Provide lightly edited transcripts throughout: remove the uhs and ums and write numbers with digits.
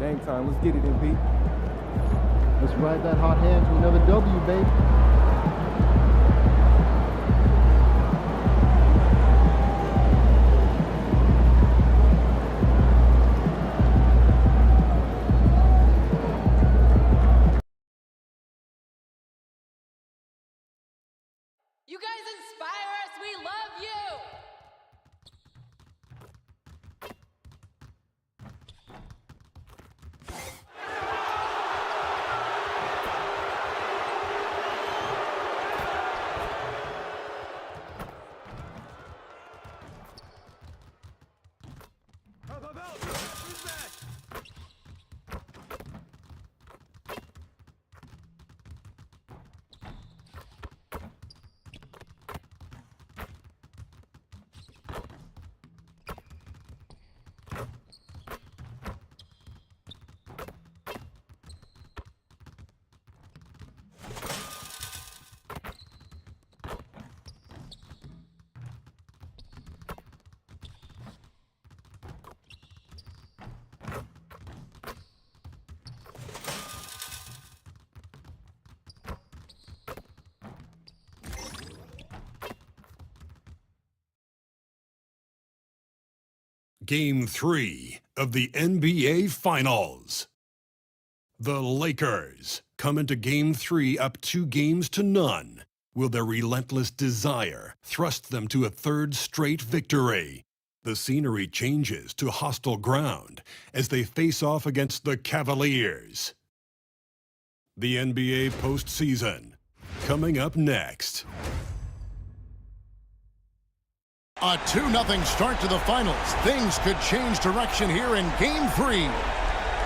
Game time. Let's get it, MP. Let's ride that hot hand to another W, baby. You guys inspire us. We love you. Game 3 of the NBA Finals. The Lakers come into Game 3 up 2-0. Will their relentless desire thrust them to a third straight victory? The scenery changes to hostile ground as they face off against the Cavaliers. The NBA postseason, coming up next. A 2-0 start to the finals. Things could change direction here in Game 3.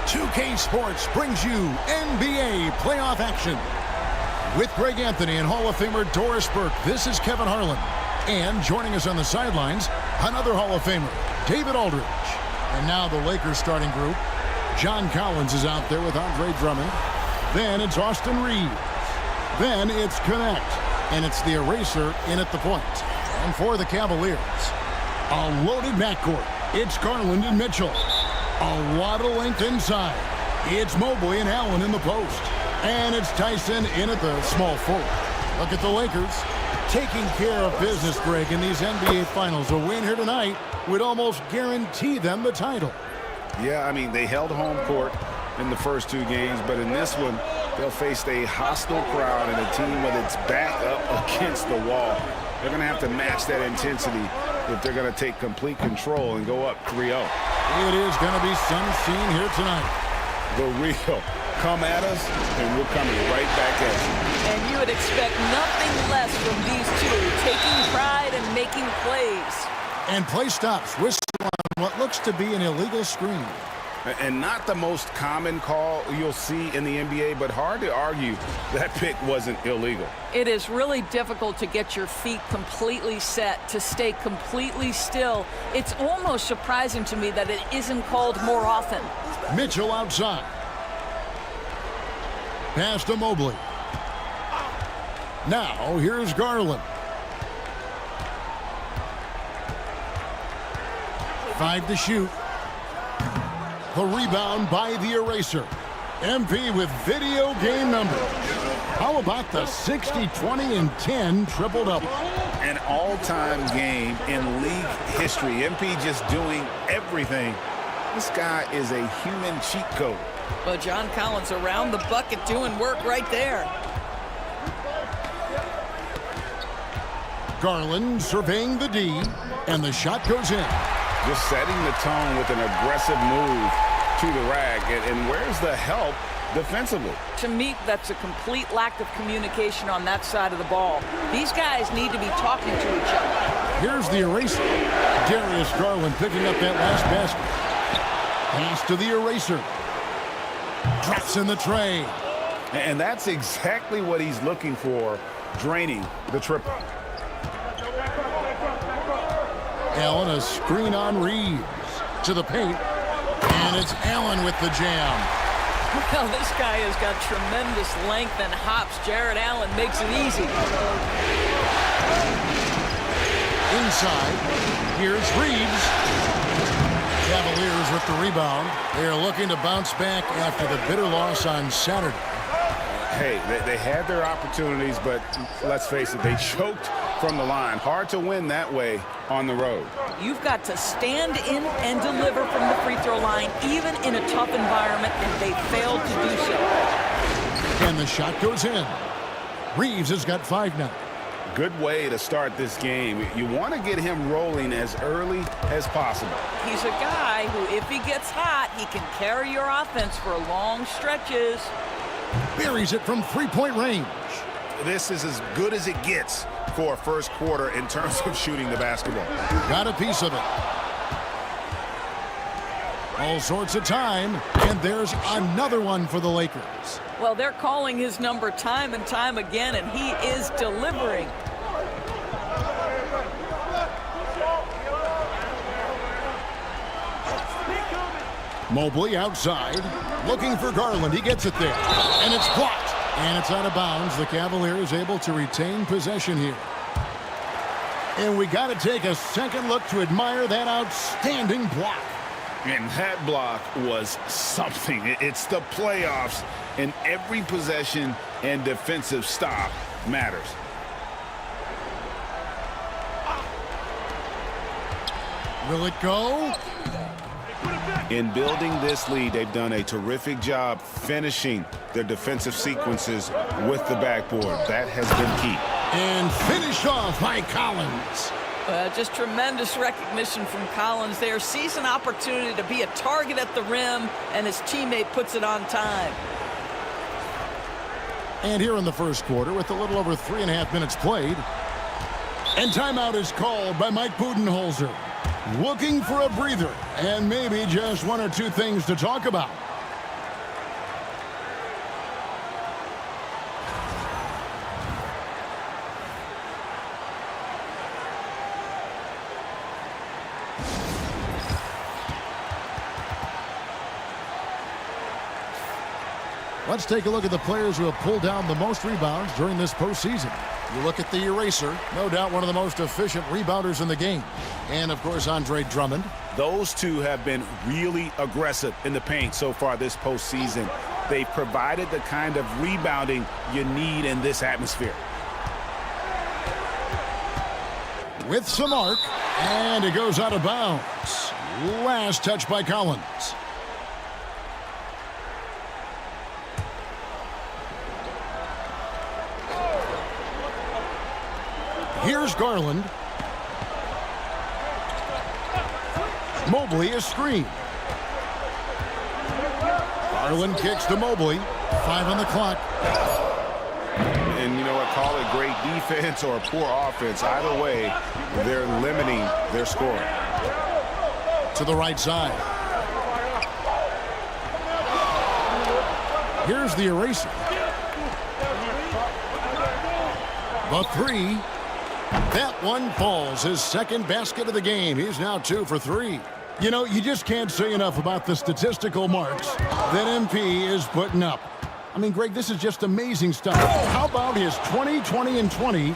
2K Sports brings you NBA playoff action. With Greg Anthony and Hall of Famer Doris Burke, this is Kevin Harlan. And joining us on the sidelines, another Hall of Famer, David Aldridge. And now the Lakers starting group. John Collins is out there with Andre Drummond. Then it's Austin Reeves. Then it's Connect. And it's the eraser in at the point. And for the Cavaliers, a loaded backcourt. It's Garland and Mitchell. A lot of length inside. It's Mobley and Allen in the post. And it's Tyson in at the small forward. Look at the Lakers taking care of business, Greg, in these NBA Finals. A win here tonight would almost guarantee them the title. Yeah, I mean, they held home court in the first 2 games, but in this one, they'll face a hostile crowd and a team with its back up against the wall. They're going to have to match that intensity if they're going to take complete control and go up 3-0. It is going to be some scene here tonight. The real come at us, and we're coming right back at you. And you would expect nothing less from these two, taking pride and making plays. And play stops, whistle on what looks to be an illegal screen. And not the most common call you'll see in the NBA, but hard to argue that pick wasn't illegal. It is really difficult to get your feet completely set, to stay completely still. It's almost surprising to me that it isn't called more often. Mitchell outside. Pass to Mobley. Now, here's Garland. 5 to shoot. The rebound by the eraser. MP with video game numbers. How about the 60, 20, and 10 triple-double? An all-time game in league history. MP just doing everything. This guy is a human cheat code. But John Collins around the bucket doing work right there. Garland surveying the D, and the shot goes in. Just setting the tone with an aggressive move to the rack. And where's the help defensively? To me, that's a complete lack of communication on that side of the ball. These guys need to be talking to each other. Here's the eraser. Darius Garland picking up that last basket. Pass to the eraser. Drops in the tray. And that's exactly what he's looking for, draining the triple. Allen, a screen on Reeves. To the paint. And it's Allen with the jam. Well, this guy has got tremendous length and hops. Jared Allen makes it easy. Inside. Here's Reeves. Cavaliers with the rebound. They are looking to bounce back after the bitter loss on Saturday. Hey, they had their opportunities, but let's face it, they choked from the line. Hard to win that way on the road. You've got to stand in and deliver from the free throw line, even in a tough environment, and they failed to do so. And the shot goes in. Reeves has got 5 now. Good way to start this game. You want to get him rolling as early as possible. He's a guy who, if he gets hot, he can carry your offense for long stretches. Buries it from 3-point range. This is as good as it gets for a first quarter in terms of shooting the basketball. Got a piece of it. All sorts of time, and there's another one for the Lakers. Well, they're calling his number time and time again, and he is delivering. Mobley outside, looking for Garland. He gets it there, and it's blocked. And it's out of bounds. The Cavaliers able to retain possession here. And we got to take a second look to admire that outstanding block. And that block was something. It's the playoffs, and every possession and defensive stop matters. Will it go? In building this lead, they've done a terrific job finishing their defensive sequences with the backboard. That has been key. And finished off by Collins. Just tremendous recognition from Collins there. Sees an opportunity to be a target at the rim, and his teammate puts it on time. And here in the first quarter, with a little over 3.5 minutes played, and timeout is called by Mike Budenholzer. Looking for a breather, and maybe just 1 or 2 things to talk about. Let's take a look at the players who have pulled down the most rebounds during this postseason. You look at the eraser, no doubt one of the most efficient rebounders in the game. And, of course, Andre Drummond. Those two have been really aggressive in the paint so far this postseason. They've provided the kind of rebounding you need in this atmosphere. With some arc, and it goes out of bounds. Last touch by Collins. Here's Garland. Mobley is screened. Garland kicks to Mobley. 5 on the clock. And you know what? Call it great defense or poor offense. Either way, they're limiting their scoring. To the right side. Here's the eraser. The 3. That one falls. His second basket of the game. He's now 2 for 3. You know, you just can't say enough about the statistical marks that MP is putting up. I mean, Greg, this is just amazing stuff. How about his 20, 20, and 20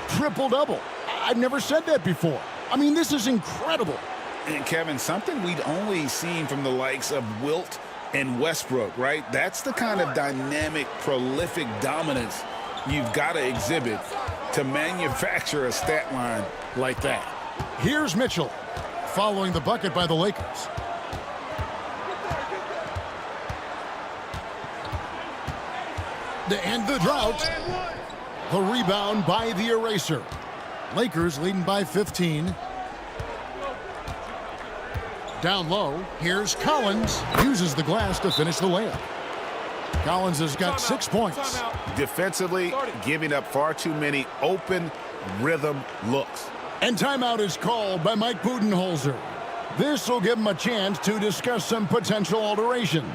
triple-double? I've never said that before. I mean, this is incredible. And, Kevin, something we'd only seen from the likes of Wilt and Westbrook, right? That's the kind of dynamic, prolific dominance you've got to exhibit to manufacture a stat line like that. Here's Mitchell following the bucket by the Lakers. To end the drought, the rebound by the eraser. Lakers leading by 15. Down low, here's Collins. Uses the glass to finish the layup. Collins has got 6 points. Defensively, giving up far too many open rhythm looks. And timeout is called by Mike Budenholzer. This will give him a chance to discuss some potential alterations.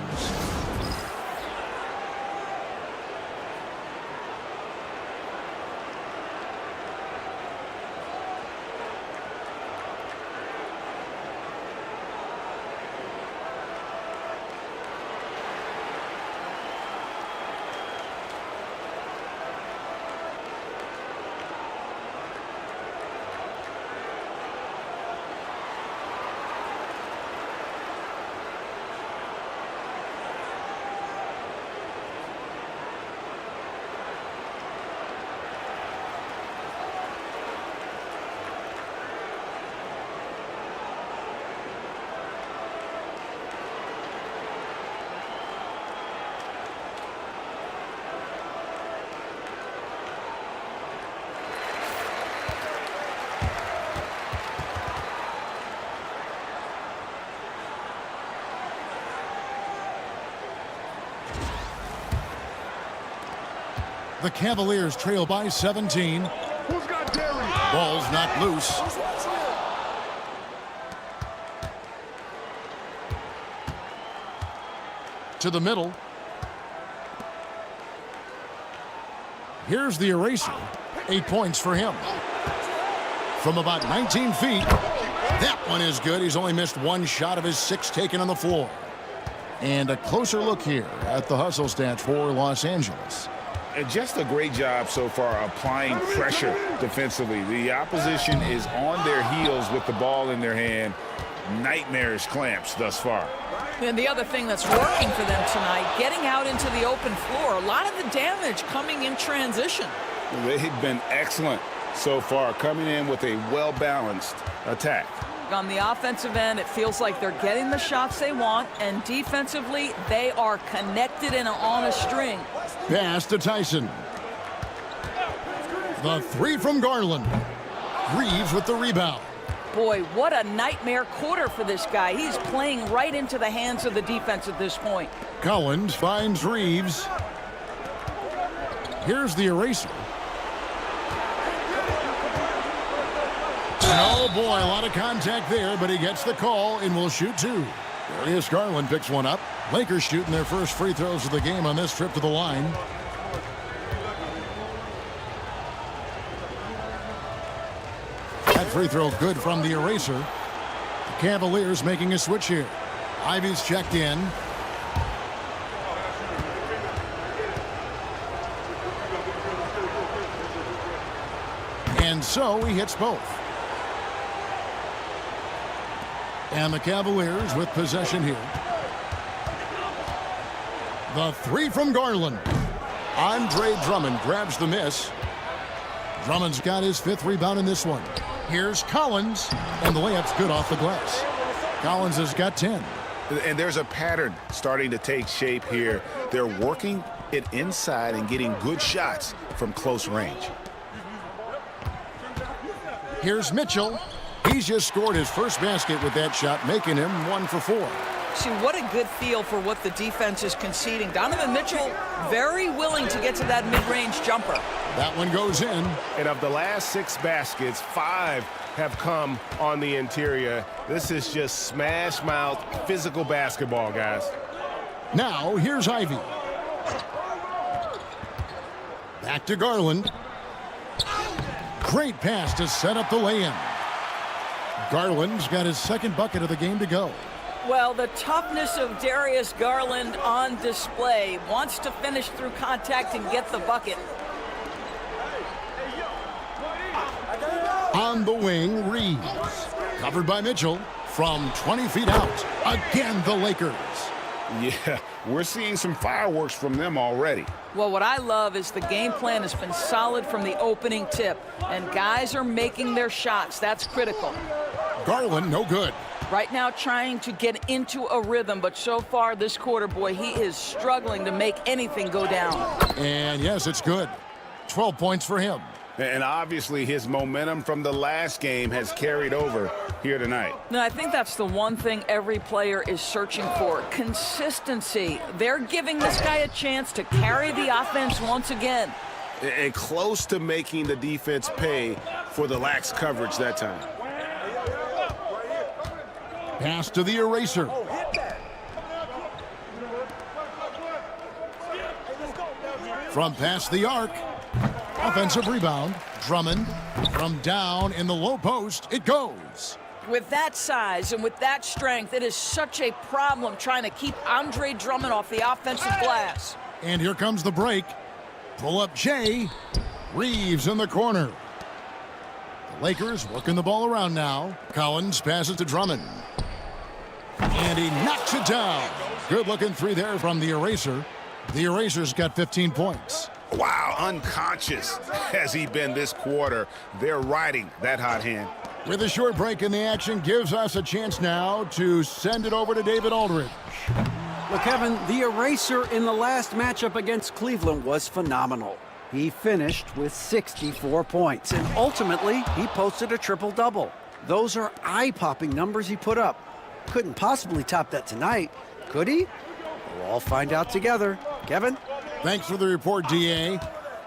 The Cavaliers trail by 17. Ball's knocked loose. To the middle. Here's the eraser. 8 points for him. From about 19 feet. That one is good. He's only missed one shot of his 6 taken on the floor. And a closer look here at the hustle stats for Los Angeles. And just a great job so far applying pressure defensively. The opposition is on their heels with the ball in their hand. Nightmarish clamps thus far. And the other thing that's working for them tonight, getting out into the open floor. A lot of the damage coming in transition. They've been excellent so far, coming in with a well-balanced attack. On the offensive end, it feels like they're getting the shots they want, and defensively, they are connected and on a string. Pass to Tyson. The 3 from Garland. Reeves with the rebound. Boy, what a nightmare quarter for this guy. He's playing right into the hands of the defense at this point. Collins finds Reeves. Here's the eraser. Oh boy, a lot of contact there, but he gets the call and will shoot 2. Darius Garland picks one up. Lakers shooting their first free throws of the game on this trip to the line. That free throw good from the eraser. The Cavaliers making a switch here. Ivy's checked in. And so he hits both. And the Cavaliers with possession here. The 3 from Garland. Andre Drummond grabs the miss. Drummond's got his 5th rebound in this one. Here's Collins, and the layup's good off the glass. Collins has got 10. And there's a pattern starting to take shape here. They're working it inside and getting good shots from close range. Here's Mitchell. He's just scored his first basket with that shot, making him 1 for 4. See, what a good feel for what the defense is conceding. Donovan Mitchell very willing to get to that mid-range jumper. That one goes in. And of the last 6 baskets, 5 have come on the interior. This is just smash mouth physical basketball, guys. Now, here's Ivy. Back to Garland. Great pass to set up the lay-in. Garland's got his 2nd bucket of the game to go. Well, the toughness of Darius Garland on display. Wants to finish through contact and get the bucket. On the wing, Reeves. Covered by Mitchell from 20 feet out. Again, the Lakers. Yeah, we're seeing some fireworks from them already. Well, what I love is the game plan has been solid from the opening tip, and guys are making their shots. That's critical. Garland, no good. Right now trying to get into a rhythm, but so far this quarter, boy, he is struggling to make anything go down. And yes, it's good. 12 points for him. And obviously his momentum from the last game has carried over here tonight. No, I think that's the one thing every player is searching for. Consistency. They're giving this guy a chance to carry the offense once again. And close to making the defense pay for the lax coverage that time. Pass to the eraser. From past the arc. Offensive rebound. Drummond from down in the low post. It goes. With that size and with that strength, it is such a problem trying to keep Andre Drummond off the offensive glass. And here comes the break. Pull up Jay. Reeves in the corner. The Lakers working the ball around now. Collins passes to Drummond. And he knocks it down. Good looking 3 there from the eraser. The eraser's got 15 points. Wow, unconscious has he been this quarter. They're riding that hot hand. With a short break in the action, gives us a chance now to send it over to David Aldridge. Well, Kevin, the eraser in the last matchup against Cleveland was phenomenal. He finished with 64 points, and ultimately, he posted a triple-double. Those are eye-popping numbers he put up. Couldn't possibly top that tonight, could he? We'll all find out together. Kevin? Thanks for the report, D.A.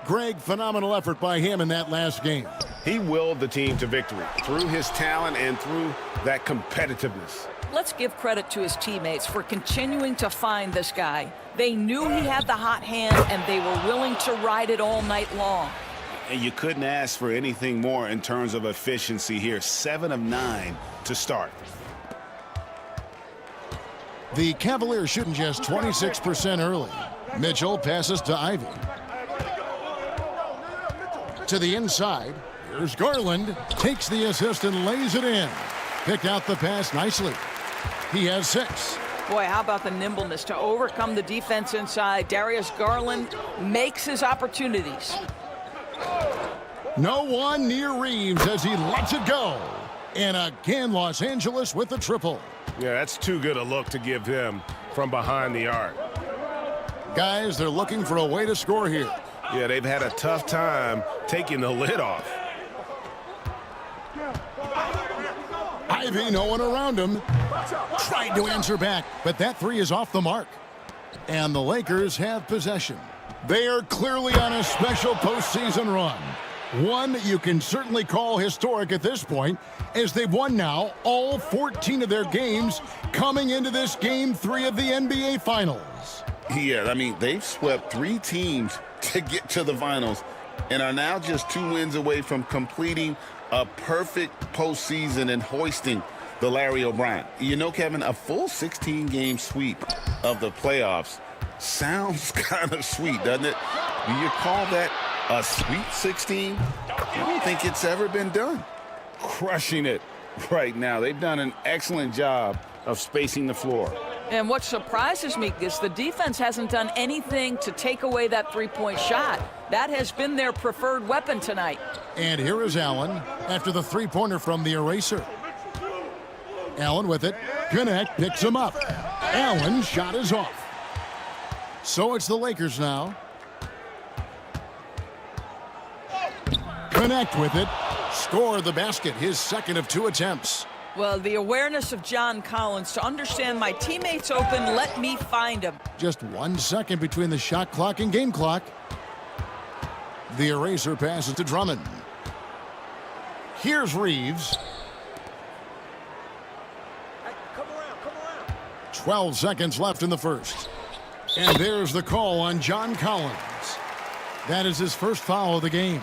Greg, phenomenal effort by him in that last game. He willed the team to victory through his talent and through that competitiveness. Let's give credit to his teammates for continuing to find this guy. They knew he had the hot hand, and they were willing to ride it all night long. And you couldn't ask for anything more in terms of efficiency here. 7 of 9 to start. The Cavaliers shooting just 26% early. Mitchell passes to Ivy. To the inside. Here's Garland. Takes the assist and lays it in. Picked out the pass nicely. He has 6. Boy, how about the nimbleness to overcome the defense inside? Darius Garland makes his opportunities. No one near Reeves as he lets it go. And again, Los Angeles with the triple. Yeah, that's too good a look to give him from behind the arc. Guys, they're looking for a way to score here. Yeah, they've had a tough time taking the lid off. Ivy, no one around him. Tried to answer back, but that 3 is off the mark. And the Lakers have possession. They are clearly on a special postseason run. One that you can certainly call historic at this point, as they've won now all 14 of their games coming into this Game 3 of the NBA Finals. Yeah, I mean, they've swept 3 teams to get to the finals and are now just 2 wins away from completing a perfect postseason and hoisting the Larry O'Brien. You know, Kevin, a full 16-game sweep of the playoffs sounds kind of sweet, doesn't it? Do you call that a Sweet 16? I don't think it's ever been done. Crushing it right now. They've done an excellent job of spacing the floor. And what surprises me is the defense hasn't done anything to take away that three-point shot. That has been their preferred weapon tonight. And here is Allen after the three-pointer from the eraser. Allen with it. Connect picks him up. Allen's shot is off. So it's the Lakers now. Connect with it. Score the basket, his second of 2 attempts. Well, the awareness of John Collins to understand my teammate's open, let me find him. Just 1 second between the shot clock and game clock. The eraser passes to Drummond. Here's Reeves. 12 seconds left in the first. And there's the call on John Collins. That is his first foul of the game.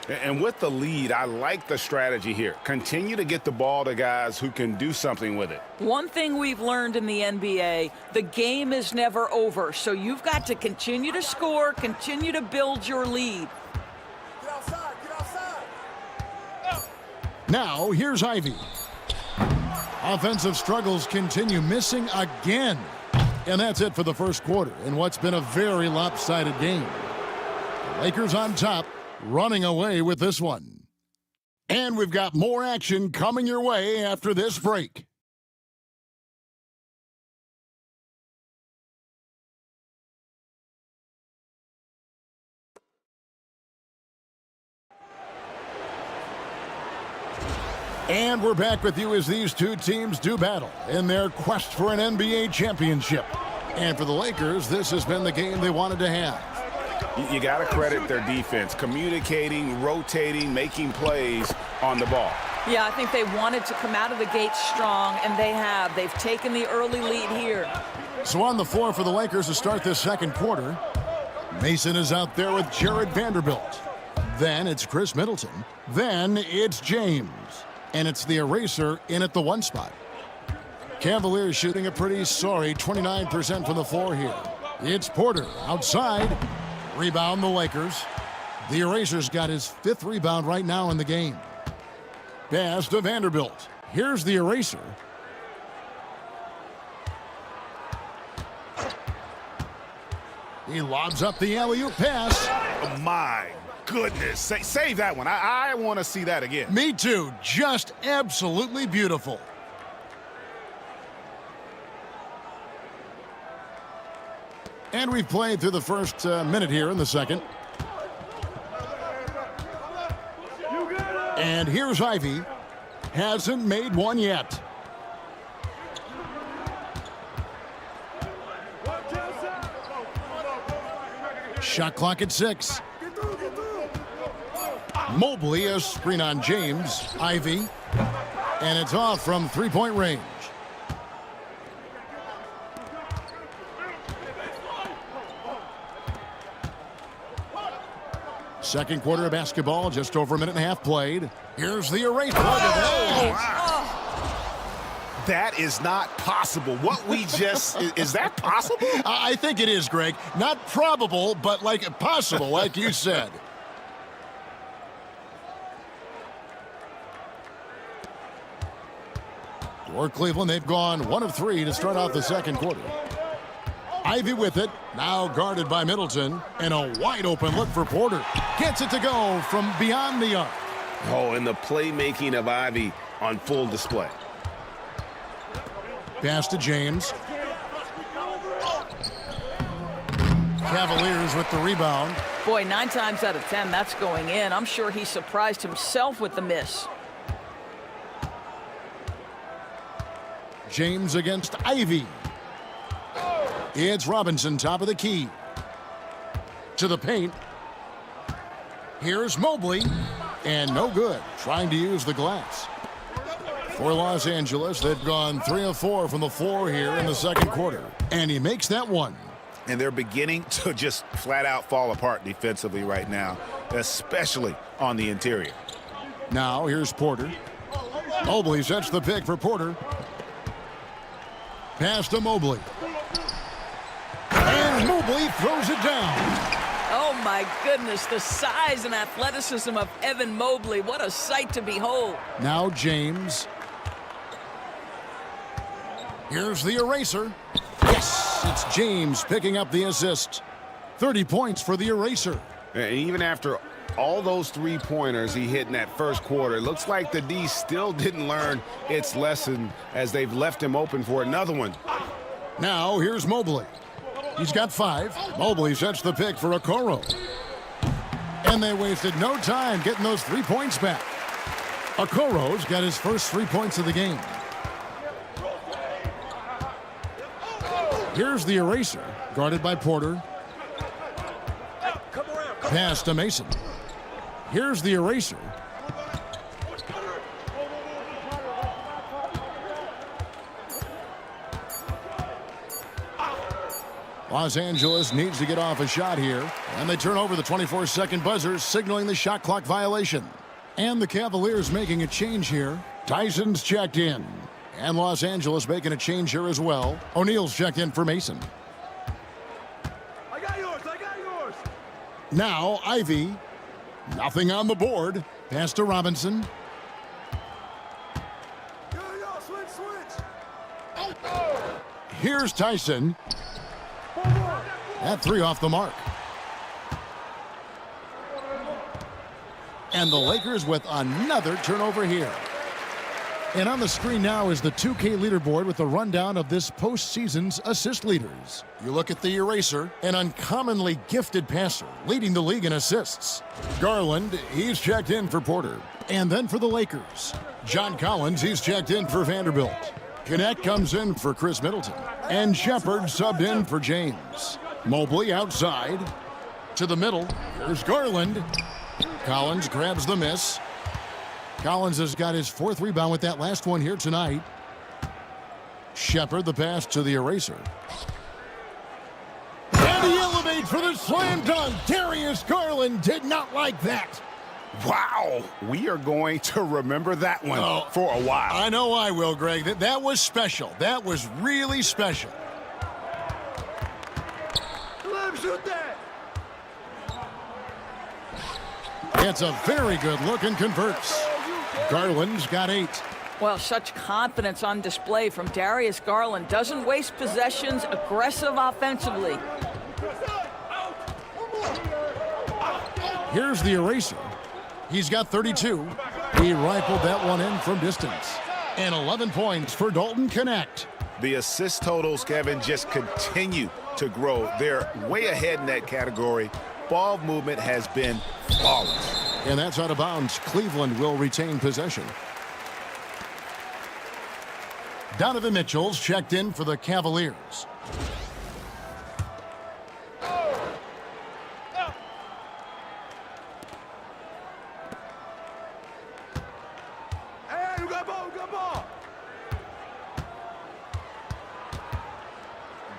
And with the lead, I like the strategy here. Continue to get the ball to guys who can do something with it. One thing we've learned in the NBA, the game is never over. So you've got to continue to score, continue to build your lead. Get outside, get outside. Now, here's Ivy. Offensive struggles continue, missing again. And that's it for the first quarter in what's been a very lopsided game. The Lakers on top, running away with this one. And we've got more action coming your way after this break. And we're back with you as these two teams do battle in their quest for an NBA championship. And for the Lakers, this has been the game they wanted to have. You got to credit their defense, communicating, rotating, making plays on the ball. Yeah, I think they wanted to come out of the gate strong, and they have. They've taken the early lead here. So on the floor for the Lakers to start this second quarter, Mason is out there with Jared Vanderbilt. Then it's Chris Middleton. Then it's James. And it's the eraser in at the 1 spot. Cavaliers shooting a pretty sorry 29% from the floor here. It's Porter outside. Rebound the Lakers. The eraser's got his 5th rebound right now in the game. Pass to Vanderbilt. Here's the eraser. He lobs up the alley-oop pass. Oh, my goodness. Save that one. I want to see that again. Me too. Just absolutely beautiful. And we've played through the first minute here in the second. And here's Ivy. Hasn't made one yet. Shot clock at 6. Mobley, a screen on James. Ivy. And it's off from three-point range. Second quarter of basketball, just over a minute and a half played. Here's the erase. That is not possible. What we just, is that possible? I think it is, Greg. Not probable, but like possible, like you said. For Cleveland, they've gone 1 of 3 to start out the second quarter. Ivy with it, now guarded by Middleton, and a wide open look for Porter. Gets it to go from beyond the arc. Oh, and the playmaking of Ivy on full display. Pass to James. Cavaliers with the rebound. Boy, 9 times out of 10, that's going in. I'm sure he surprised himself with the miss. James against Ivy. It's Robinson, top of the key. To the paint. Here's Mobley. And no good. Trying to use the glass. For Los Angeles, they've gone 3 of 4 from the floor here in the second quarter. And he makes that one. And they're beginning to just flat out fall apart defensively right now, especially on the interior. Now here's Porter. Mobley sets the pick for Porter. Pass to Mobley. And Mobley throws it down. Oh, my goodness, the size and athleticism of Evan Mobley. What a sight to behold. Now James. Here's the eraser. Yes, it's James picking up the assist. 30 points for the eraser. And even after all those three-pointers he hit in that first quarter, it looks like the D still didn't learn its lesson as they've left him open for another one. Now here's Mobley. He's got 5. Mobley sets the pick for Okoro. And they wasted no time getting those 3 points back. Okoro's got his first 3 points of the game. Here's the eraser, guarded by Porter. Pass to Mason. Here's the eraser. Los Angeles needs to get off a shot here, and they turn over the 24-second buzzer, signaling the shot clock violation. And the Cavaliers making a change here. Tyson's checked in. And Los Angeles making a change here as well. O'Neal's checked in for Mason. I got yours. I got yours. Now Ivy. Nothing on the board. Pass to Robinson. Yo, switch. Here's Tyson. That 3 off the mark. And the Lakers with another turnover here. And on the screen now is the 2K leaderboard with a rundown of this postseason's assist leaders. You look at the eraser, an uncommonly gifted passer, leading the league in assists. Garland, he's checked in for Porter. And then for the Lakers, John Collins, he's checked in for Vanderbilt. Connect comes in for Chris Middleton. And Shepard subbed in for James. Mobley outside. To the middle, here's Garland. Collins grabs the miss. Collins has got his 4th rebound with that last one here tonight. Shepard the pass to the eraser. And he elevates for the slam dunk. Darius Garland did not like that. Wow, we are going to remember that one for a while. I know I will, Greg. That was special. That was really special. Let him shoot that. It's a very good look and converts. Garland's got 8. Well, such confidence on display from Darius Garland. Doesn't waste possessions, aggressive offensively. Here's the eraser. He's got 32. He rifled that one in from distance. And 11 points for Dalton Connect. The assist totals, Kevin, just continue to grow. They're way ahead in that category. Ball movement has been flawless. And that's out of bounds. Cleveland will retain possession. Donovan Mitchell's checked in for the Cavaliers.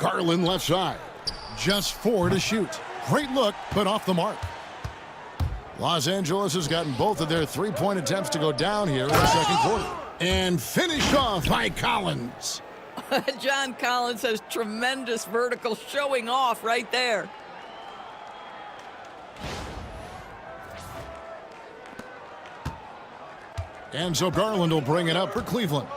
Garland left side. Just 4 to shoot. Great look, but off the mark. Los Angeles has gotten both of their three-point attempts to go down here in the second quarter. And finished off by Collins. John Collins has tremendous vertical showing off right there. And so Garland will bring it up for Cleveland.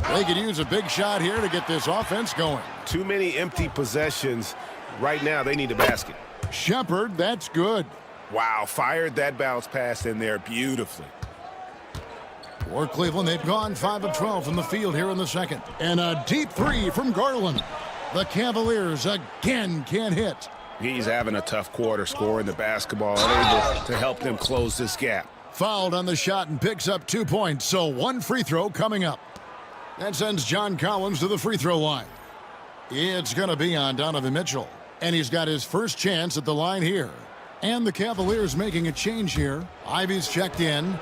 They could use a big shot here to get this offense going. Too many empty possessions. Right now, they need a basket. Shepard, that's good. Wow, fired that bounce pass in there beautifully. For Cleveland, they've gone 5 of 12 from the field here in the second. And a deep three from Garland. The Cavaliers again can't hit. He's having a tough quarter scoring the basketball, unable to help them close this gap. Fouled on the shot and picks up 2 points, so 1 free throw coming up. That sends John Collins to the free throw line. It's going to be on Donovan Mitchell. And he's got his first chance at the line here. And the Cavaliers making a change here. Ivy's checked in.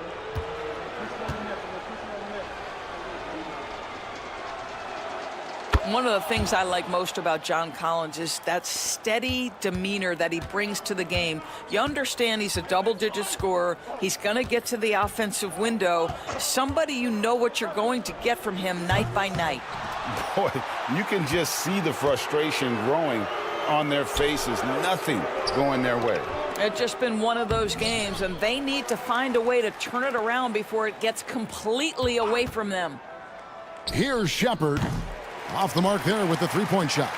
One of the things I like most about John Collins is that steady demeanor that he brings to the game. You understand he's a double-digit scorer. He's going to get to the offensive window. Somebody you know what you're going to get from him night by night. Boy, you can just see the frustration growing on their faces. Nothing going their way. It's just been one of those games, and they need to find a way to turn it around before it gets completely away from them. Here's Shepard. Off the mark there with the three-point shot.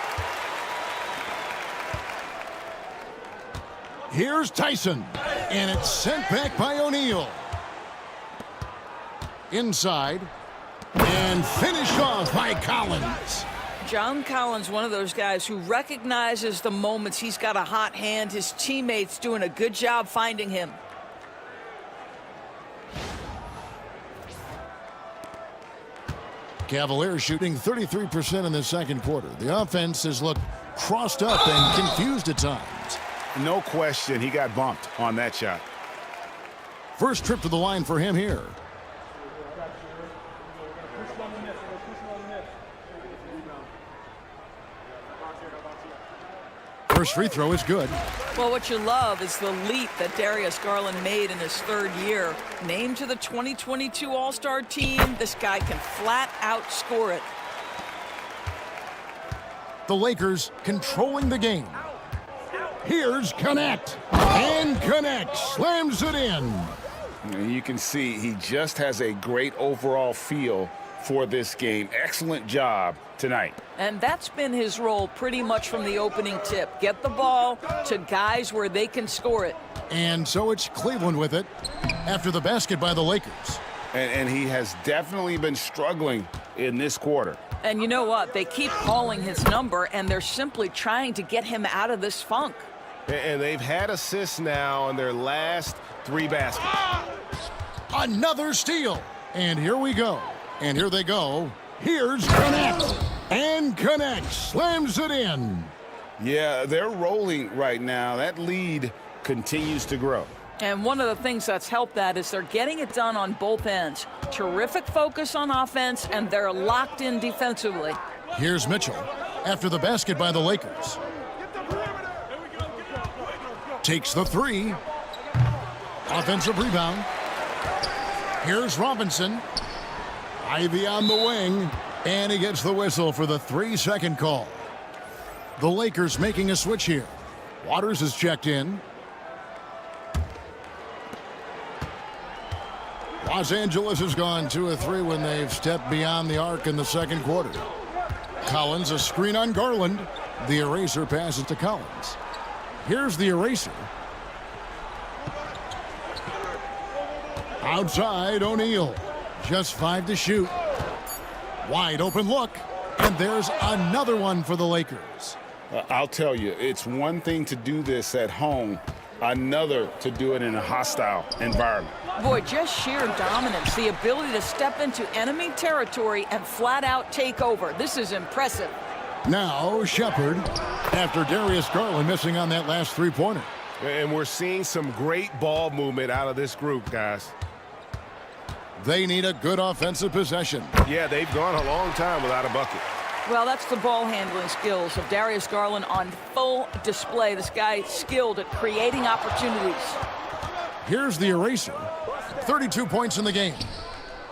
Here's Tyson. And it's sent back by O'Neal. Inside. And finished off by Collins. John Collins, one of those guys who recognizes the moments he's got a hot hand. His teammates doing a good job finding him. Cavaliers shooting 33% in the second quarter. The offense has looked crossed up and confused at times. No question, he got bumped on that shot. First trip to the line for him here. First free throw is good. Well, what you love is the leap that Darius Garland made in his third year. Named to the 2022 All-Star team, this guy can flat out score it. The Lakers controlling the game. Here's Connect. And Connect slams it in. And you can see he just has a great overall feel for this game. Excellent job tonight. And that's been his role pretty much from the opening tip. Get the ball to guys where they can score it. And so it's Cleveland with it after the basket by the Lakers. And he has definitely been struggling in this quarter. And you know what? They keep calling his number, and they're simply trying to get him out of this funk. And they've had assists now on their last 3 baskets. Another steal. And here we go. And here they go. Here's Connect. And Connect slams it in. Yeah, they're rolling right now. That lead continues to grow. And one of the things that's helped that is they're getting it done on both ends. Terrific focus on offense, and they're locked in defensively. Here's Mitchell after the basket by the Lakers. Takes the 3. Offensive rebound. Here's Robinson. Ivy on the wing. And he gets the whistle for the 3-second call. The Lakers making a switch here. Waters is checked in. Los Angeles has gone 2 of 3 when they've stepped beyond the arc in the second quarter. Collins, a screen on Garland. The eraser passes to Collins. Here's the eraser. Outside, O'Neal. Just 5 to shoot. Wide open look. And there's another one for the Lakers. I'll tell you, it's one thing to do this at home, another to do it in a hostile environment. Boy, just sheer dominance, the ability to step into enemy territory and flat out take over. This is impressive. Now Shepard, after Darius Garland missing on that last 3-pointer. And we're seeing some great ball movement out of this group, guys. They need a good offensive possession. Yeah, they've gone a long time without a bucket. Well, that's the ball handling skills of Darius Garland on full display. This guy skilled at creating opportunities. Here's the eraser. 32 points in the game.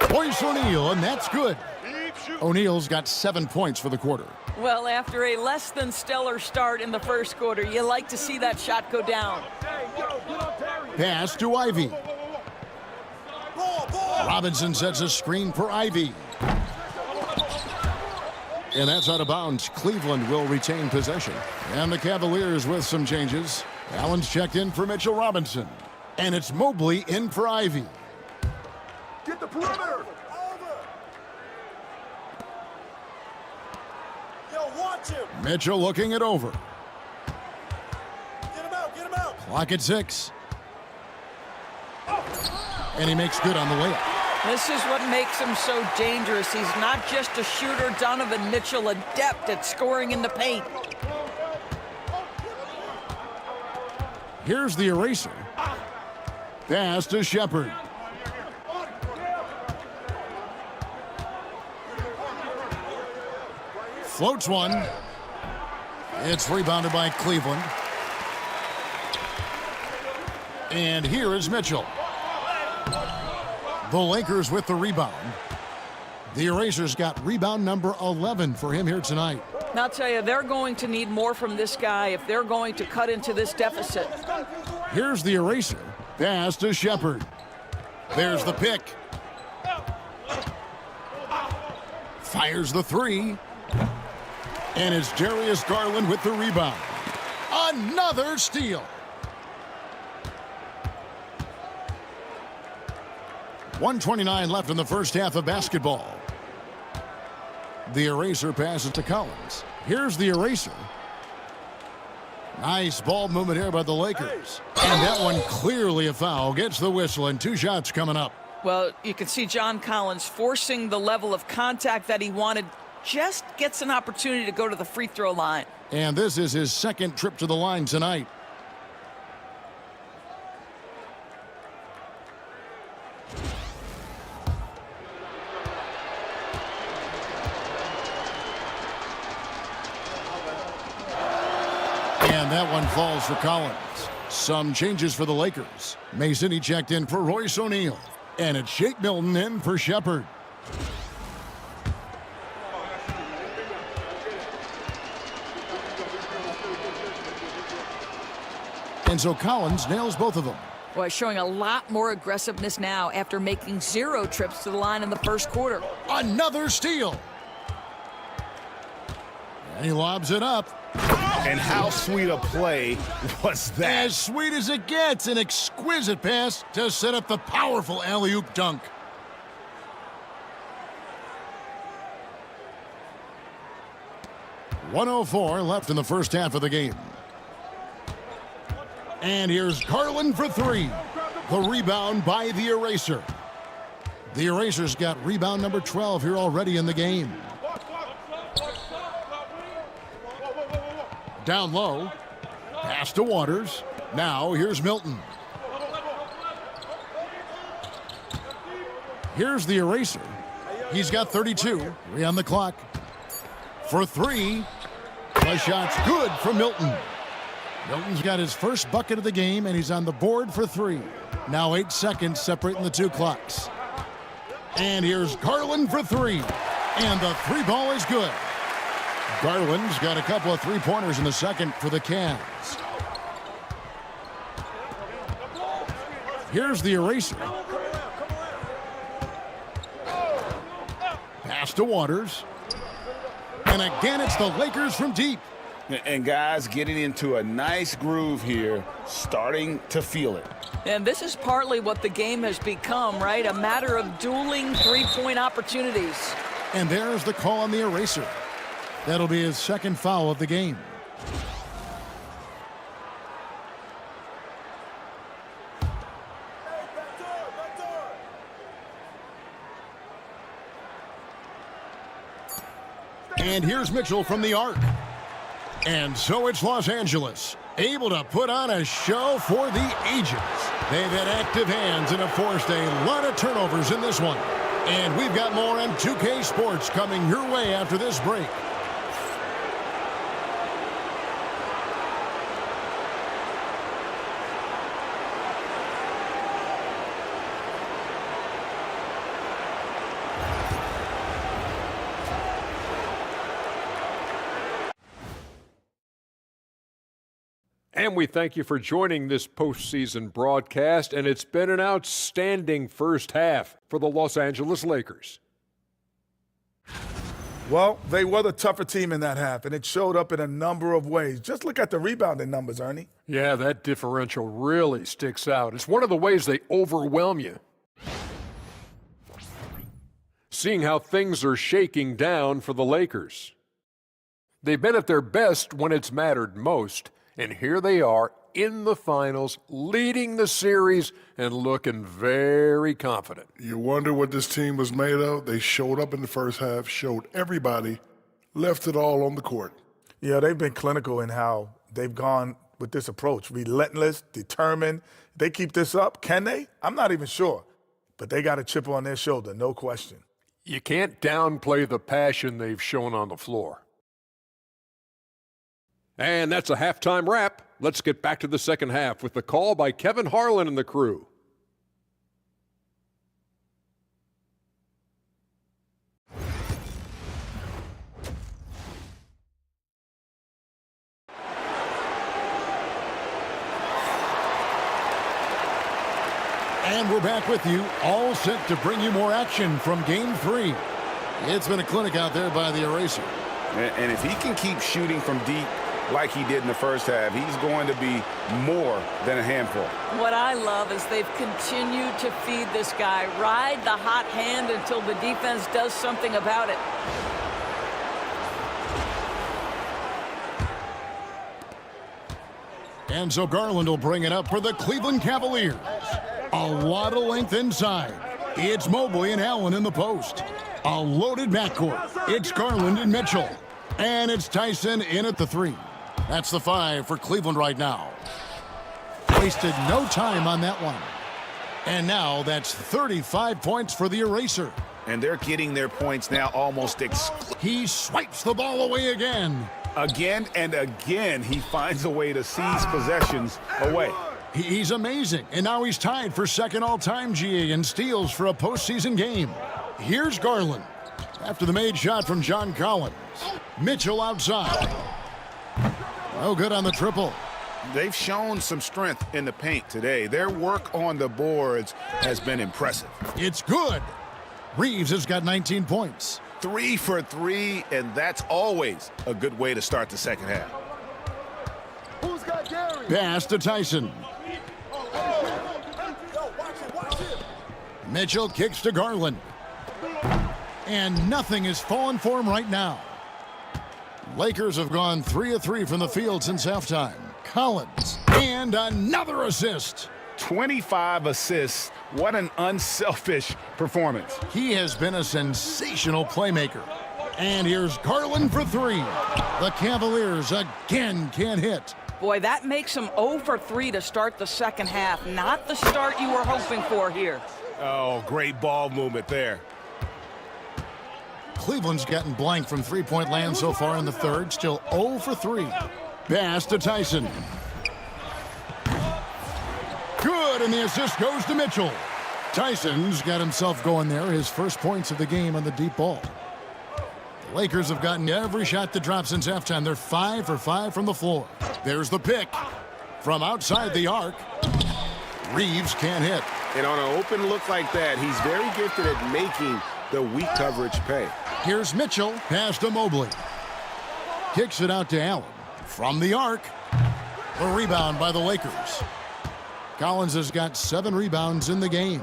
Royce O'Neal, and that's good. O'Neal's got 7 points for the quarter. Well, after a less than stellar start in the first quarter, you like to see that shot go down. Pass to Ivy. Robinson sets a screen for Ivy. And that's out of bounds. Cleveland will retain possession. And the Cavaliers with some changes. Allen's checked in for Mitchell Robinson. And it's Mobley in for Ivy. Get the perimeter. Yo, watch him. Mitchell looking it over. Get him out, get him out. Clock at 6. And he makes good on the layup. This is what makes him so dangerous. He's not just a shooter, Donovan Mitchell, adept at scoring in the paint. Here's the eraser. Pass to Shepard. Floats one. It's rebounded by Cleveland. And here is Mitchell. The Lakers with the rebound. The Erasers got rebound number 11 for him here tonight. And I'll tell you, they're going to need more from this guy if they're going to cut into this deficit. Here's the eraser. Pass to Shepard. There's the pick. Fires the three. And it's Darius Garland with the rebound. Another steal. 1:29 left in the first half of basketball. The eraser passes to Collins. Here's the eraser. Nice ball movement here by the Lakers. And that one clearly a foul. Gets the whistle, and 2 shots coming up. Well, you can see John Collins forcing the level of contact that he wanted. Just gets an opportunity to go to the free throw line. And this is his second trip to the line tonight. And that one falls for Collins. Some changes for the Lakers. Mason, he checked in for Royce O'Neal. And it's Shake Milton in for Shepard. And so Collins nails both of them. Boy, showing a lot more aggressiveness now after making 0 trips to the line in the first quarter. Another steal. And he lobs it up. And how sweet a play was that? As sweet as it gets, an exquisite pass to set up the powerful alley-oop dunk. .104 left in the first half of the game. And here's Garland for 3. The rebound by the eraser. The eraser's got rebound number 12 here already in the game. Down low. Pass to Waters. Now here's Milton. Here's the eraser. He's got 32. 3 on the clock. For 3. The shot's good from Milton. Milton's got his first bucket of the game, and he's on the board for 3. Now 8 seconds separating the 2 clocks. And here's Garland for 3. And the 3 ball is good. Garland's got a couple of 3-pointers in the second for the Cavs. Here's the eraser. Pass to Waters. And again, it's the Lakers from deep. And guys getting into a nice groove here, starting to feel it. And this is partly what the game has become, right? A matter of dueling 3-point opportunities. And there's the call on the eraser. That'll be his second foul of the game. And here's Mitchell from the arc. And so it's Los Angeles, able to put on a show for the ages. They've had active hands and have forced a lot of turnovers in this one. And we've got more on 2K Sports coming your way after this break. And we thank you for joining this postseason broadcast, and it's been an outstanding first half for the Los Angeles Lakers. Well, they were the tougher team in that half, and it showed up in a number of ways. Just look at the rebounding numbers, Ernie. Yeah, that differential really sticks out. It's one of the ways they overwhelm you. Seeing how things are shaking down for the Lakers. They've been at their best when it's mattered most, and here they are in the finals, leading the series and looking very confident. You wonder what this team was made of? They showed up in the first half, showed everybody, left it all on the court. Yeah, they've been clinical in how they've gone with this approach. Relentless, determined. They keep this up. Can they? I'm not even sure. But they got a chip on their shoulder, no question. You can't downplay the passion they've shown on the floor. And that's a halftime wrap. Let's get back to the second half with the call by Kevin Harlan and the crew. And we're back with you, all set to bring you more action from Game 3. It's been a clinic out there by the eraser. And if he can keep shooting from deep like he did in the first half, he's going to be more than a handful. What I love is they've continued to feed this guy, ride the hot hand until the defense does something about it. And so Garland will bring it up for the Cleveland Cavaliers. A lot of length inside. It's Mobley and Allen in the post. A loaded backcourt. It's Garland and Mitchell. And it's Tyson in at the 3. That's the 5 for Cleveland right now. Wasted no time on that one. And now that's 35 points for the eraser. And they're getting their points now almost He swipes the ball away again. Again and again, he finds a way to seize possessions away. He's amazing. And now he's tied for second all-time GA in steals for a postseason game. Here's Garland. After the made shot from John Collins. Mitchell outside. No good on the triple. They've shown some strength in the paint today. Their work on the boards has been impressive. It's good. Reeves has got 19 points. 3 for 3, and that's always a good way to start the second half. Who's got Gary? Pass to Tyson. Mitchell kicks to Garland. And nothing is falling for him right now. Lakers have gone 3 of 3 from the field since halftime. Collins, and another assist. 25 assists. What an unselfish performance. He has been a sensational playmaker. And here's Garland for 3. The Cavaliers again can't hit. Boy, that makes him 0 for 3 to start the second half. Not the start you were hoping for here. Oh, great ball movement there. Cleveland's gotten blank from three-point land so far in the third. Still 0 for 3. Pass to Tyson. Good, and the assist goes to Mitchell. Tyson's got himself going there. His first points of the game on the deep ball. The Lakers have gotten every shot that dropped since halftime. They're 5 for 5 from the floor. There's the pick. From outside the arc. Reeves can't hit. And on an open look like that, he's very gifted at making the weak coverage pay. Here's Mitchell, pass to Mobley. Kicks it out to Allen. From the arc, the rebound by the Lakers. Collins has got 7 rebounds in the game.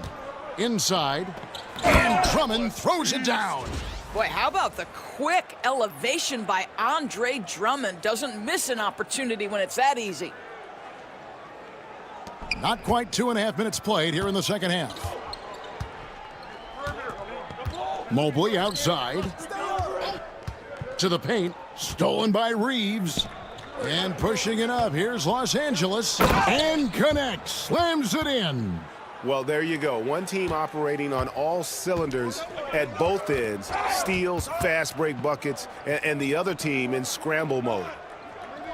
Inside, and Drummond throws it down. Boy, how about the quick elevation by Andre Drummond? Doesn't miss an opportunity when it's that easy. Not quite 2.5 minutes played here in the second half. Mobley outside. To the paint. Stolen by Reeves. And pushing it up. Here's Los Angeles. And connects. Slams it in. Well, there you go. One team operating on all cylinders at both ends. Steals, fast break buckets, and the other team in scramble mode.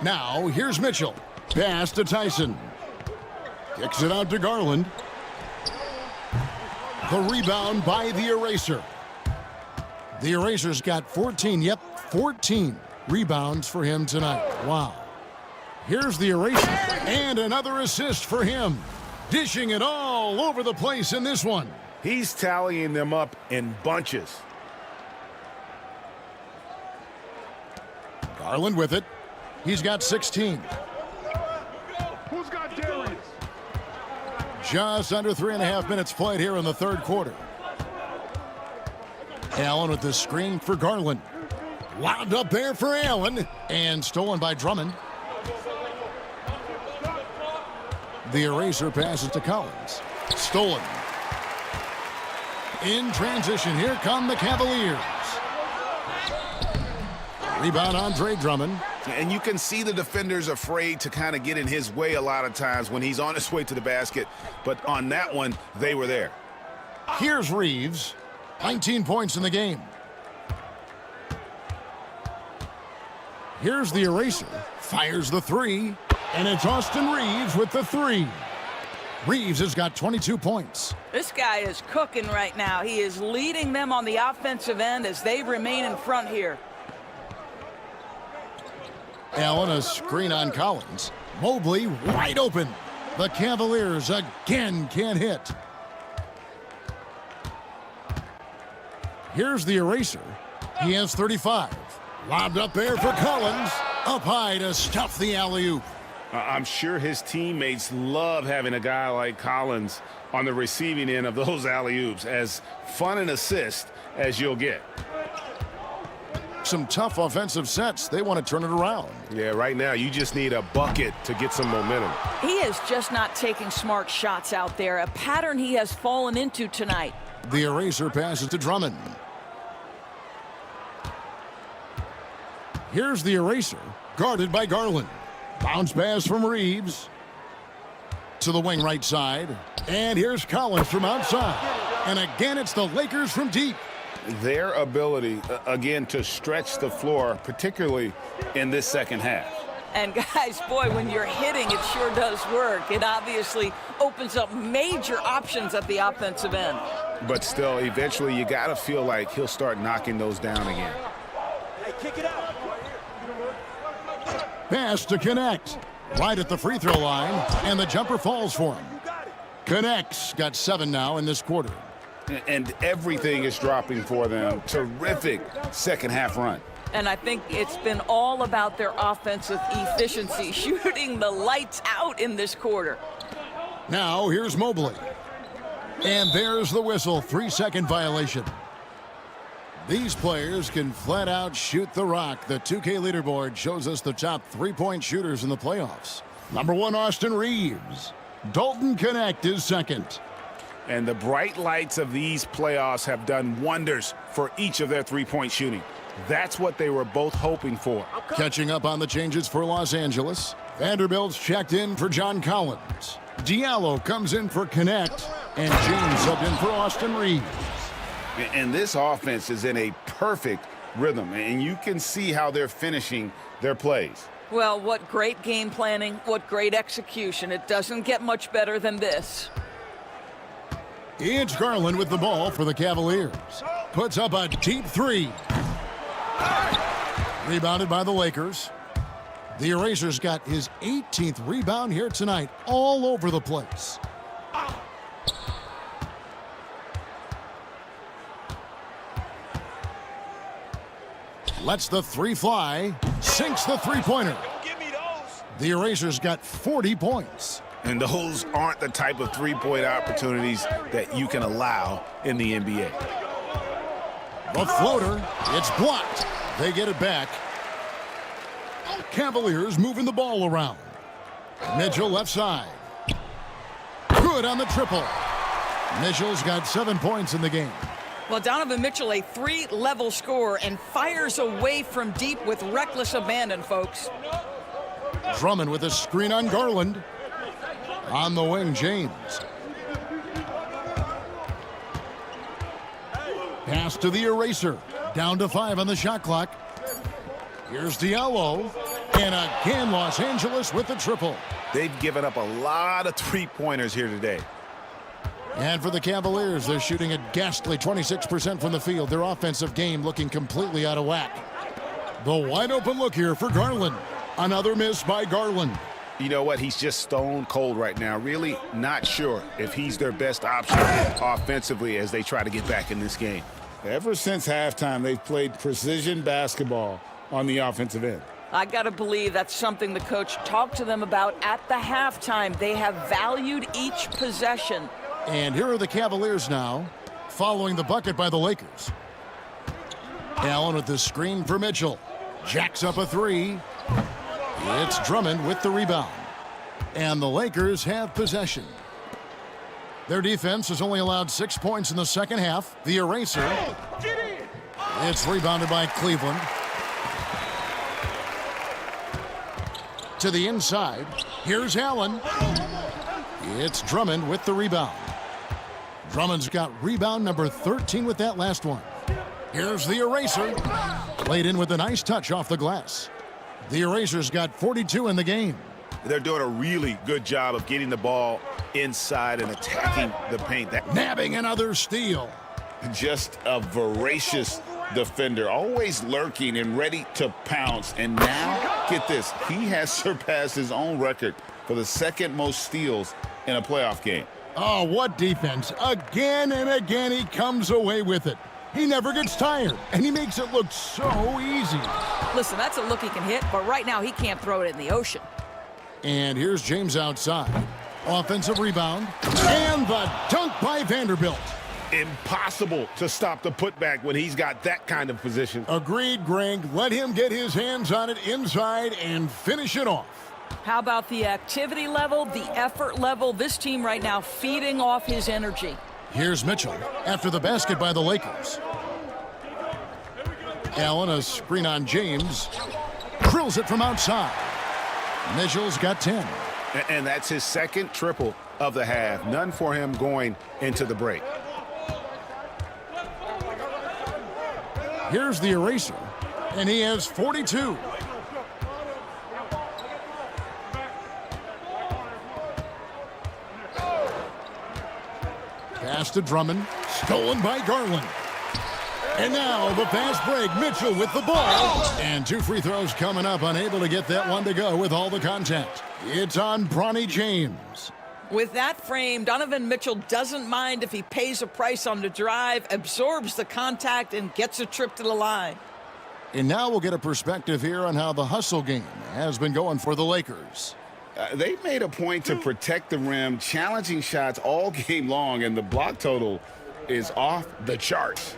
Now, here's Mitchell. Pass to Tyson. Kicks it out to Garland. The rebound by the eraser. The eraser's got 14, 14 rebounds for him tonight. Wow. Here's the eraser, and another assist for him. Dishing it all over the place in this one. He's tallying them up in bunches. Garland with it. He's got 16. Who's got Darius? Just under 3.5 minutes played here in the third quarter. Allen with the screen for Garland. Wound up there for Allen, and stolen by Drummond. The eraser passes to Collins. Stolen. In transition, here come the Cavaliers. Rebound Andre Drummond. And you can see the defenders afraid to kind of get in his way a lot of times when he's on his way to the basket. But on that one, they were there. Here's Reeves. 19 points in the game. Here's the eraser. Fires the three. And it's Austin Reeves with the three. Reeves has got 22 points. This guy is cooking right now. He is leading them on the offensive end as they remain in front here. Allen, a screen on Collins. Mobley wide open. The Cavaliers again can't hit. Here's the eraser. He has 35. Lobbed up there for Collins. Up high to stuff the alley-oop. I'm sure his teammates love having a guy like Collins on the receiving end of those alley-oops. As fun an assist as you'll get. Some tough offensive sets. They want to turn it around. Yeah, right now you just need a bucket to get some momentum. He is just not taking smart shots out there, a pattern he has fallen into tonight. The eraser passes to Drummond. Here's the eraser, guarded by Garland. Bounce pass from Reeves. To the wing right side. And here's Collins from outside. And again, it's the Lakers from deep. Their ability, again, to stretch the floor, particularly in this second half. And guys, boy, when you're hitting, it sure does work. It obviously opens up major options at the offensive end. But still, eventually, you got to feel like he'll start knocking those down again. Hey, kick it out. Pass to Connect. Right at the free throw line, and the jumper falls for him. Connect's got 7 now in this quarter. And everything is dropping for them. Terrific second half run. And I think it's been all about their offensive efficiency, shooting the lights out in this quarter. Now here's Mobley. And there's the whistle, 3-second violation. These players can flat out shoot the rock. The 2K leaderboard shows us the top 3-point shooters in the playoffs. Number 1, Austin Reeves. Dalton Connect is second. And the bright lights of these playoffs have done wonders for each of their 3-point shooting. That's what they were both hoping for. Catching up on the changes for Los Angeles. Vanderbilt's checked in for John Collins. Diallo comes in for Connect. And James subbed in for Austin Reeves. And this offense is in a perfect rhythm. And you can see how they're finishing their plays. Well, what great game planning, what great execution. It doesn't get much better than this. It's Garland with the ball for the Cavaliers. Puts up a deep three. Rebounded by the Lakers. The Eraser's got his 18th rebound here tonight, all over the place. Lets the three fly. Sinks the three-pointer. The Eraser's got 40 points. And those aren't the type of three-point opportunities that you can allow in the NBA. The floater, it's blocked. They get it back. Cavaliers moving the ball around. Mitchell left side. Good on the triple. Mitchell's got 7 points in the game. Well, Donovan Mitchell, a 3-level scorer, and fires away from deep with reckless abandon, folks. Drummond with a screen on Garland. On the wing, James. Pass to the Eraser. Down to 5 on the shot clock. Here's Diallo. And again, Los Angeles with the triple. They've given up a lot of three-pointers here today. And for the Cavaliers, they're shooting a ghastly 26% from the field. Their offensive game looking completely out of whack. The wide open look here for Garland. Another miss by Garland. You know what? He's just stone cold right now. Really not sure if he's their best option offensively as they try to get back in this game. Ever since halftime, they've played precision basketball on the offensive end. I got to believe that's something the coach talked to them about at the halftime. They have valued each possession. And here are the Cavaliers now, following the bucket by the Lakers. Allen with the screen for Mitchell. Jacks up a three. It's Drummond with the rebound. And the Lakers have possession. Their defense has only allowed 6 points in the second half. The eraser. It's rebounded by Cleveland. To the inside. Here's Allen. It's Drummond with the rebound. Drummond's got rebound number 13 with that last one. Here's the eraser. Laid in with a nice touch off the glass. The eraser's got 42 in the game. They're doing a really good job of getting the ball inside and attacking the paint. Nabbing another steal. Just a voracious defender, always lurking and ready to pounce. And now, get this, he has surpassed his own record for the second most steals in a playoff game. Oh, what defense. Again and again he comes away with it. He never gets tired, and he makes it look so easy. Listen, that's a look he can hit, but right now he can't throw it in the ocean. And here's James outside. Offensive rebound, and the dunk by Vanderbilt. Impossible to stop the putback when he's got that kind of position. Agreed, Greg. Let him get his hands on it inside and finish it off. How about the activity level, the effort level? This team right now feeding off his energy. Here's Mitchell after the basket by the Lakers. Allen, a screen on James. Drills it from outside. Mitchell's got 10. And that's his second triple of the half. None for him going into the break. Here's the eraser, and he has 42. Pass to Drummond, stolen by Garland. And now the fast break, Mitchell with the ball. And 2 free throws coming up, unable to get that one to go with all the contact. It's on Bronny James. With that frame, Donovan Mitchell doesn't mind if he pays a price on the drive, absorbs the contact, and gets a trip to the line. And now we'll get a perspective here on how the hustle game has been going for the Lakers. They made a point to protect the rim, challenging shots all game long, and the block total is off the charts.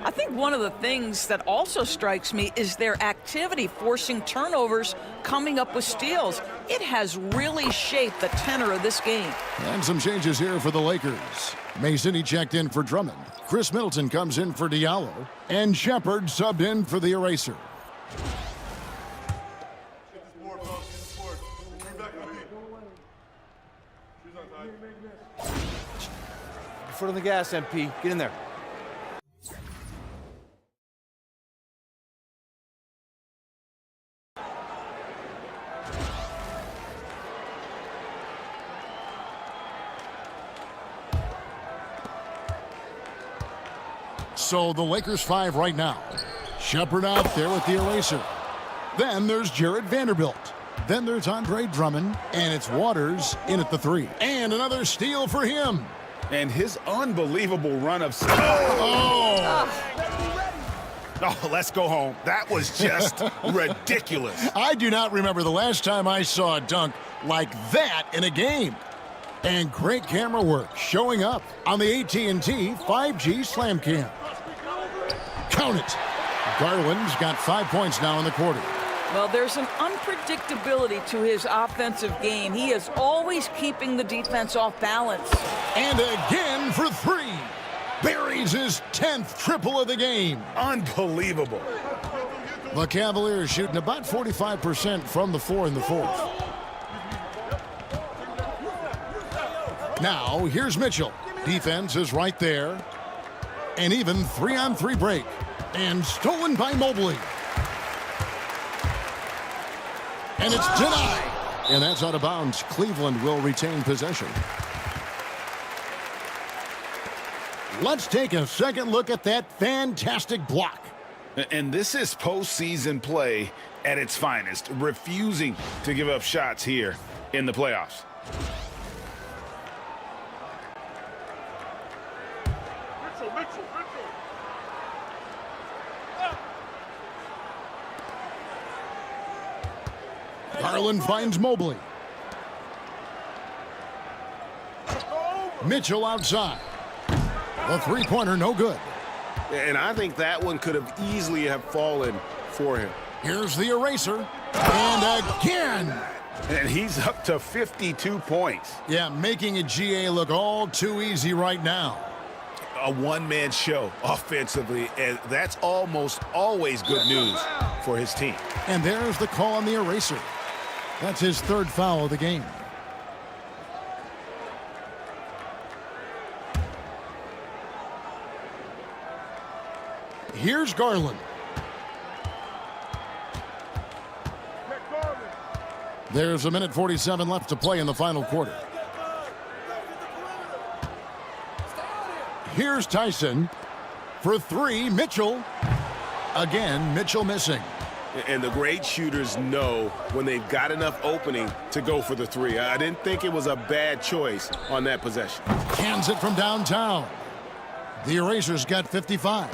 I think one of the things that also strikes me is their activity, forcing turnovers, coming up with steals. It has really shaped the tenor of this game. And some changes here for the Lakers. Mason, he checked in for Drummond. Chris Middleton comes in for Diallo. And Shepard subbed in for the eraser. Foot on the gas, MP. Get in there. So the Lakers 5 right now. Shepard out there with the eraser. Then there's Jared Vanderbilt. Then there's Andre Drummond. And it's Waters in at the 3. And another steal for him. And his unbelievable run of... Oh, let's go home. That was just ridiculous. I do not remember the last time I saw a dunk like that in a game. And great camera work showing up on the AT&T 5G Slam Cam. Count it. Garland's got 5 points now in the quarter. Well, there's an unpredictability to his offensive game. He is always keeping the defense off balance. And again for 3. Buries his 10th triple of the game. Unbelievable. The Cavaliers shooting about 45% from the 4 in the fourth. Now, here's Mitchell. Defense is right there. And even 3-on-3 break. And stolen by Mobley. And it's denied. And that's out of bounds. Cleveland will retain possession. Let's take a second look at that fantastic block. And this is postseason play at its finest, refusing to give up shots here in the playoffs. Garland finds Mobley. Mitchell outside. The three-pointer no good. And I think that one could have easily have fallen for him. Here's the eraser. And again. And he's up to 52 points. Yeah, making a GA look all too easy right now. A one-man show offensively, and that's almost always good news for his team. And there's the call on the eraser. That's his third foul of the game. Here's Garland. There's 1:47 left to play in the final quarter. Here's Tyson. For three, Mitchell. Again, Mitchell missing. And the great shooters know when they've got enough opening to go for the three. I didn't think it was a bad choice on that possession. Cans it from downtown. The Erasers got 55.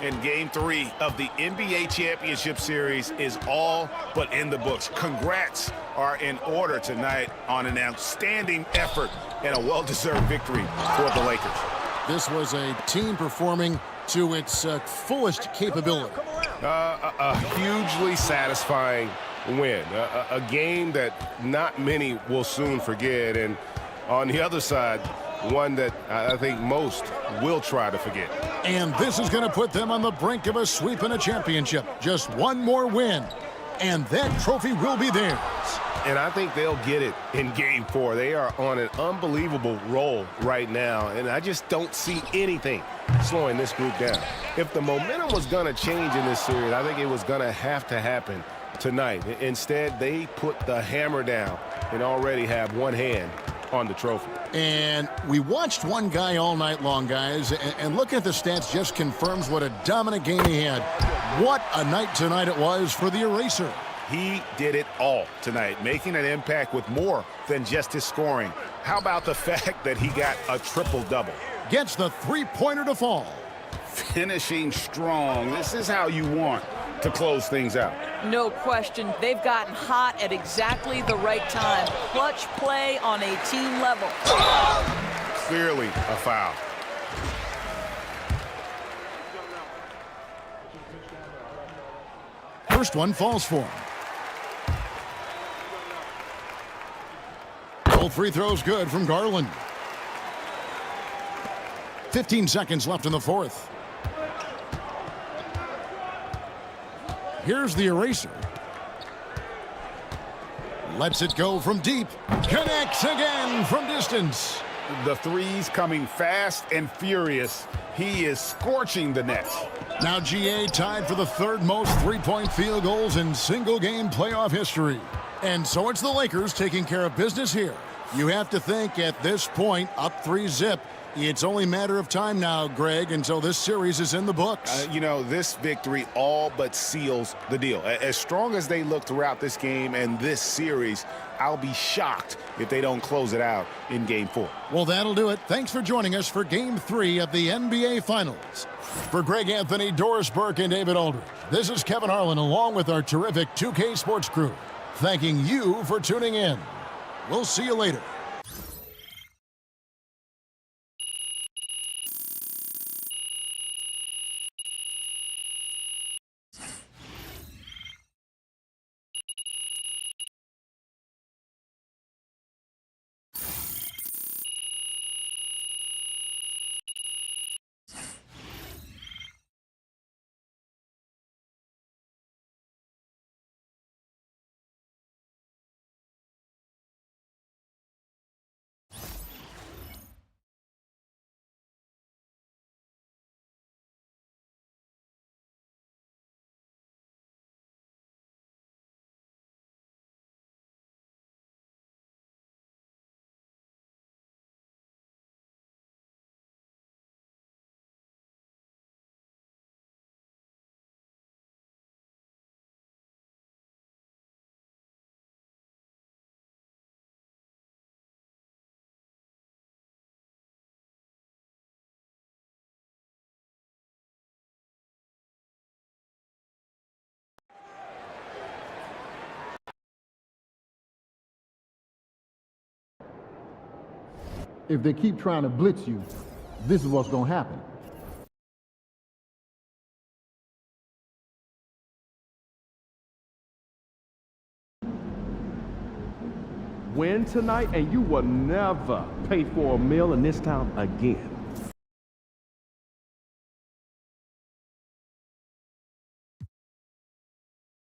And game 3 of the NBA Championship Series is all but in the books. Congrats are in order tonight on an outstanding effort and a well-deserved victory for the Lakers. This was a team performing to its fullest capability. A hugely satisfying win. A game that not many will soon forget. And on the other side, one that I think most will try to forget. And this is going to put them on the brink of a sweep and a championship. Just one more win, and that trophy will be theirs. And I think they'll get it in game 4. They are on an unbelievable roll right now, and I just don't see anything slowing this group down. If the momentum was going to change in this series, I think it was going to happen tonight. Instead, they put the hammer down and already have one hand on the trophy. And we watched one guy all night long, guys, and looking at the stats just confirms what a dominant game he had. What a night tonight it was for the Eraser. He did it all tonight, making an impact with more than just his scoring. How about the fact that he got a triple-double? Gets the three-pointer to fall. Finishing strong. This is how you want to close things out. No question. They've gotten hot at exactly the right time. Clutch play on a team level. Clearly a foul. First one falls for him. Both free throws good from Garland. 15 seconds left in the fourth. Here's the Eraser. Lets it go from deep. Connects again from distance. The threes coming fast and furious. He is scorching the nets. Now GA tied for the third most three-point field goals in single-game playoff history. And so it's the Lakers taking care of business here. You have to think at this point, up 3-zip, it's only a matter of time now, Greg, until this series is in the books. You know, this victory all but seals the deal. As strong as they look throughout this game and this series, I'll be shocked if they don't close it out in Game 4. Well, that'll do it. Thanks for joining us for Game 3 of the NBA Finals. For Greg Anthony, Doris Burke, and David Aldridge, this is Kevin Harlan along with our terrific 2K Sports crew, thanking you for tuning in. We'll see you later. If they keep trying to blitz you, this is what's going to happen. Win tonight and you will never pay for a meal in this town again.